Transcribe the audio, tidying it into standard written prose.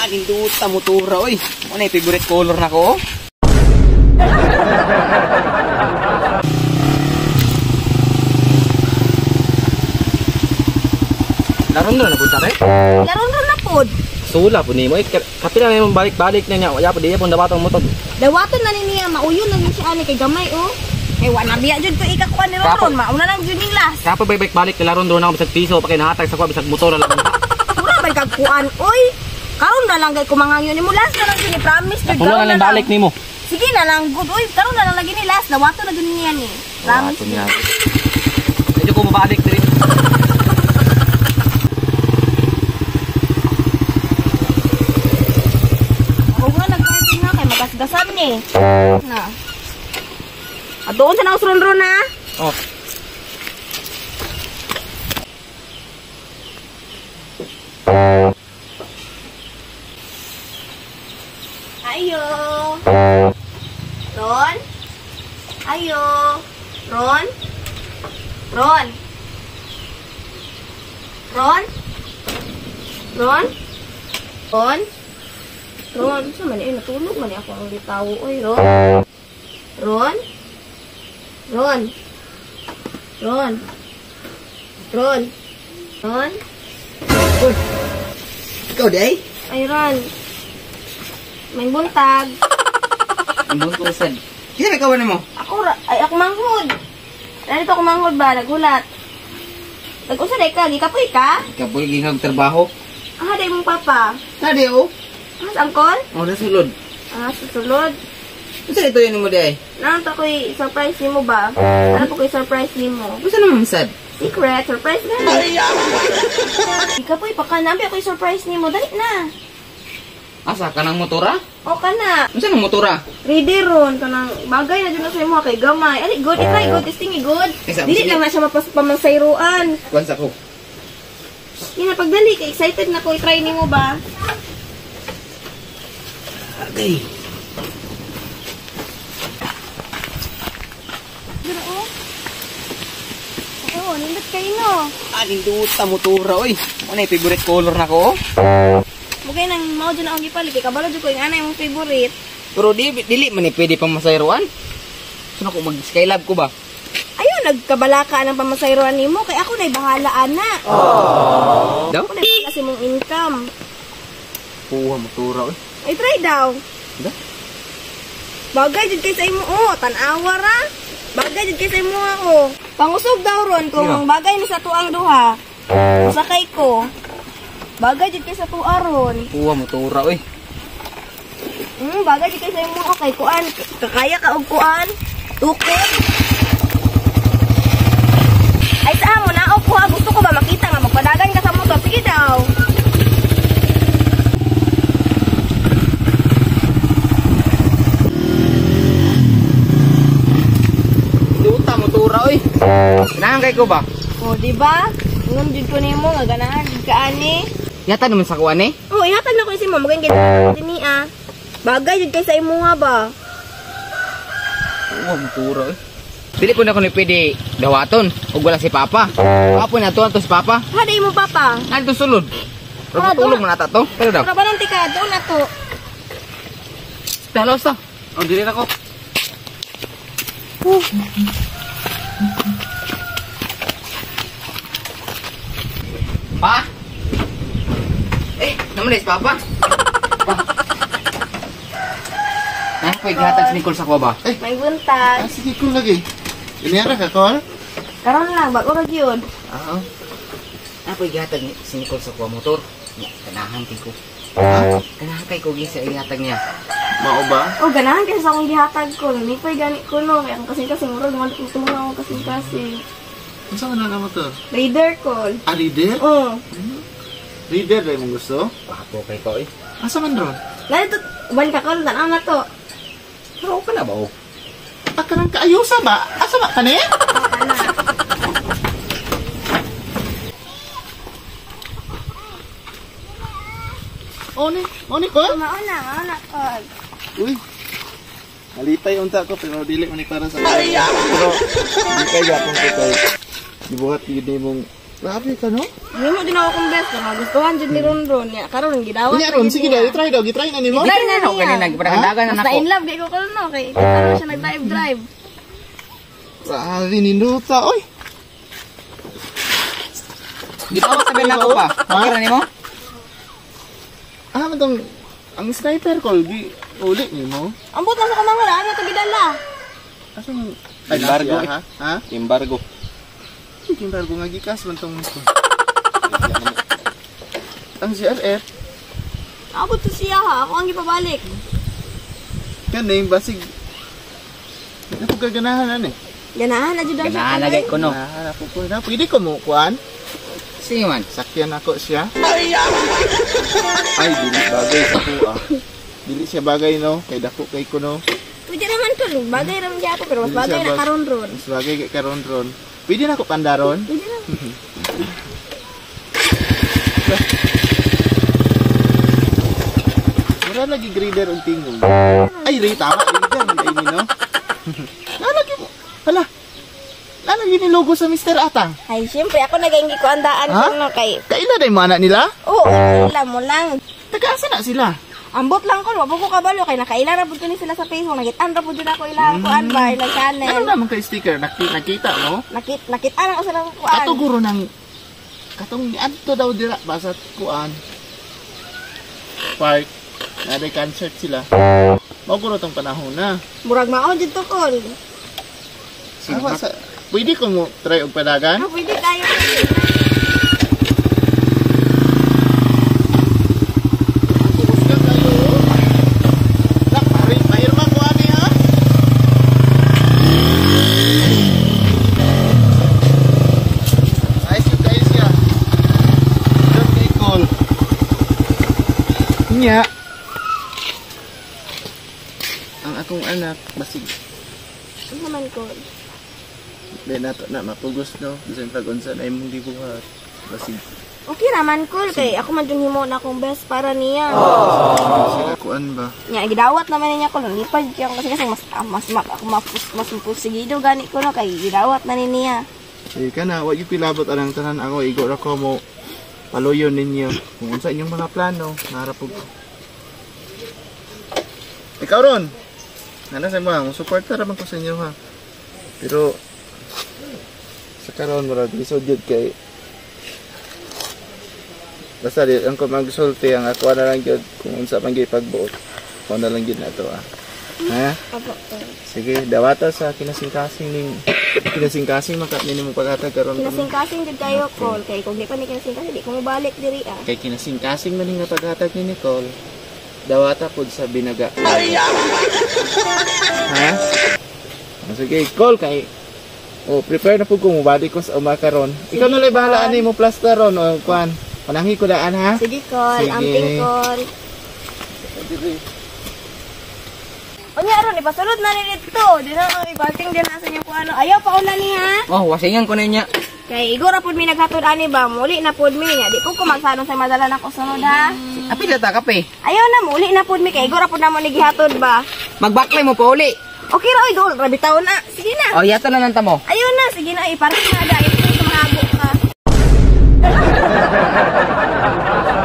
Nindot ta motora oy. Ano yung favorite color na ko? Laron na punta kay? Laron na pod. Sula po nimo. Kapila na yung balik-balik na niya. Wala po diya pong dabatong motor. Dawaton na niya mauyon na ni siya ani kay gamay oh. Eh wala biya jud ko ikakuan ni Ron. Mauna nang jud ning last. Kapa balik na laron doon ako bisag piso pa kay nahatag sa ko bisag motor lang. Pura bay kag kuan oy. Karon na lang kay kumangangyo nimo last na lang jud ni promise jud. Karon na lang balik nimo. Sige na lang good oy. Karon na lang lagi ni last. Dawaton na jud niya ni. Promise. Medyo ko mabalik diri. Gasgan ni. Na. Adoon sa naus ron na. Oh. Ayo. Ron. Ayo. Ron. Ron. Ron. Ron. Ron. Ron, sa man eh, natulog man ako ang litawo. Oy, Ron. Ron. Ron. Ron. Ron. Ron. Uy. Ikaw, day? Ay, Ron. May buntag. Ang buntag. Kaya ikaw mo? Ako manghod. Narito ako manghod ba? Nagulat. Nag-usaday ka, gikapoy ka? Gikapoy, gikag trabaho. Ah, day mong papa. Nade, oh. Mas angkol? Oh, nasulod. Ah, susulod. Gusto ito yun mo, day? Nanta ko'y surprise ni mo ba? Ano po ko'y surprise ni mo? Gusto naman, sad? Secret, surprise na. Ikapoy, pakanampi ako'y surprise ni mo. Dali na. Asa, kanang motora? O ka na. Gusto ng motora? Ready ron. Kanang bagay na dyan na sa'yo mo kay gamay. Ali, good. Ikay, good. Testing, good. Dili lang na siya mapamansayruan. Kwansa ko. Yan na, pagdali. Excited na ko. I-try ni mo ba? Okay. Dira o. Oo, nindot kayo no. Nindot ta motora oy. Ano yung favorite color na ko? Mugay nang mao dyan akong gipalit. Kabalo dyan ko yung anay mong favorite. Pero dili man pwede pang masayruan. Sino ko mag-skylab ko ba? Ayun, nagkabalaka ng pamasayruan ni mo. Kaya ako na'y bahala, anak. Daw? Ako na'y bahala kasi mong income. Puha motora oy. Ay, try daw. Da? Bagay dyan kayo sa imo. Oh, tanawa ra. Bagay dyan kayo sa imo ako. Pangusog daw ron kung bagay ni sa tuang duha. Sakay ko. Bagay dyan kayo sa tuwa ron. Puha motora oy. Bagay dyan kayo sa imo. Okay, kuan. Kakaya ka og kuan. Tukod. Ay, saan mo na? O, kuha. Gusto ko ba makita nga magpadagan ka sa motor? Sige daw. Motora oy. Ganahan kay ko ba? O, diba? Ngayon din ko nimo nga ganahan ka ani. Yata naman sa kuan eh. Oh, ihatag na ko si mama kay gani ah. Bagay jud kay sa imuha ba? Oh, motora oy. Dili ko na ko ni pwede dawaton ug wala si papa. Apo na to si papa. Ha day mo papa. Adto sulod. Pero tulong man ata to. Pero daw. Para ba nang tika do na to. Talos to. Oh, dili na ko. Pa? Naman na papa? Pa? Ano pa igatag si Nicole sa kuha ba? May buntag. Sige ko lagi. Inera ka, Col? Karon lang, bago ra gyud. Oo. Ano pa igatag si Nicole sa kuha motor? Kanahan kay ko. Ha? Kanahan kay ko gisa igatag niya. Mao ba? Oh, ganahan kasi sa akong gihatag ko. Ni pay gani ko no, kaya kasi murag mo tumulong ako kasi. Saan na naman to? Raider call. Ah, leader? Oh. Leader ba yung gusto? Papo kay ko eh. Asa man ron? Lalo to, ban ka call, tanaw na to. Pero ka na ba oh? Akarang kaayusa ba? Asa ba ka niya? Ana. Oni ko? Mauna call. Uy. Malipay unta ko pero dili man para sa. Pero di kay gapon ko kay gibuhat gid mong Grabe ka, no? Himo din ako kong best. Magustuhan dyan ni Ronron. Ya, karon gidawat. Kunya ron, sige daw, i-try daw. Gitry na ni mo. Try na no kanina gipadagdagan na Basta nako. in love, di ko karon no. Kay karon siya nag-drive. Grabe, ninuta, oy. Gitawa sabi na ako pa. Okay ra nimo? Ah, matong, ang sniper call, uli ni mo. Ambot lang sa kamangala. Ano ito gidala? Asa mo? Embargo, ha? Ha? Embargo. Embargo nga gikas man tong ito. Ang CRF, Abot to siya ha. Ako ang ipabalik. kan na yung basig. Napagaganahan eh. Ganahan na dyan daw siya. Ganahan lagay ko no. Ganahan ako po na. Pwede ko mo, kuan? Sige man. Sakyan ako siya. Ay, dili bagay sa kuha. Dili siya bagay, no? Kay dako kay ko, no? Pwede naman to. Bagay naman siya ako. Pero mas Pwede bagay siya na karon ron. Mas bagay kay karon ron. Pwede na ako pandaron? Pwede naman. Mura lagi grader ang tingog. Ay, rin, tama. Grader, hindi no? Lalagi mo. Hala. Lalagi ni logo sa Mr. Atang. Ay, siyempre. Ako nag-ingi ko andaan Ha? ko no. Kay, Kaila na yung mga anak nila? oo, alam mo lang. Taga-asa na sila? Ambot lang ko. Wabo ko kabalo. Kay nakaila na po ni sila sa Facebook. Nakitaan ra po dyan ako ilang kuan ba. Ilang Ano channel. naman kay sticker? Nakita, no? Nakitaan ako sila kuan. Ato guro ng katong adto daw dira basa kuan. Park. Naday concert sila. Mao guro tong panahon na. Murag maon dyan to kol. Ako sa pwede ko mo try og padagan? Ah, pwede tayo. Pumusga kayo. Lak, mahirma ko ani ha. Ayos yung guys ya. Don't be cool. Nya. Ang akong anak basig Ano naman kol? Then nato na mapugos no. Bisan pag unsa na imong gibuhat. Basig Okay naman kol. Kay ako man dyan himo na akong best para niya. sila kuan ba? Nya gidawat naman niya ko lipad siya kasi ako mas pusigido gani ko no kay gidawat na ni niya. Eh kana wa gyud pilabot anang tanan ako igo ra ko mo paluyon ninyo. Kung unsa inyong mga plano, narap ug. Ikaw ron. Nana sa mga, suporta ra man ko sa inyo ha. Pero sa karon murag lisod jud kay basta di ang ko magsulti ang ako na lang jud kung unsa man gyud pagbuot. Ako na lang jud nato ah. Ha? Apo. Sige, dawata sa kinasingkasing ning kinasingkasing makat nimo paghatag karon. Kinasing-kasing jud kayo kol kay kung di pa ni kinasing-kasing di ko mabalik diri ah. Kay kinasingkasing man nga paghatag ni Nicole. Dawata pud sa binaga. Ha? Sige, call kay prepare na pud ko mo body ko sa umakaron. Ikaw na lang bahala ani mo plaster ron o kuan. Pananghi ko daan ha. Sige kol, Sige. amping kol. O niya ron ipasulod na ni dito. Di na ang ibalting din nasa niyo ko ano. Ayaw pa una ni ha. Oh, wasingan ko na niya. Kay igora pud mi naghatod ani ba, muli na pud mi nya. Di ko magsanong sa madala na ko sunod ha. Api data kape. Ayaw na muli na pud mi kay igora pud na mo ni gihatod ba. Magbaklay mo pa uli. Okay ra oy gol, rabi taon na. Sige na. Oh, yata na lang tamo. Ayaw na, sige na iparking na dai. Ito sa mahabo ka.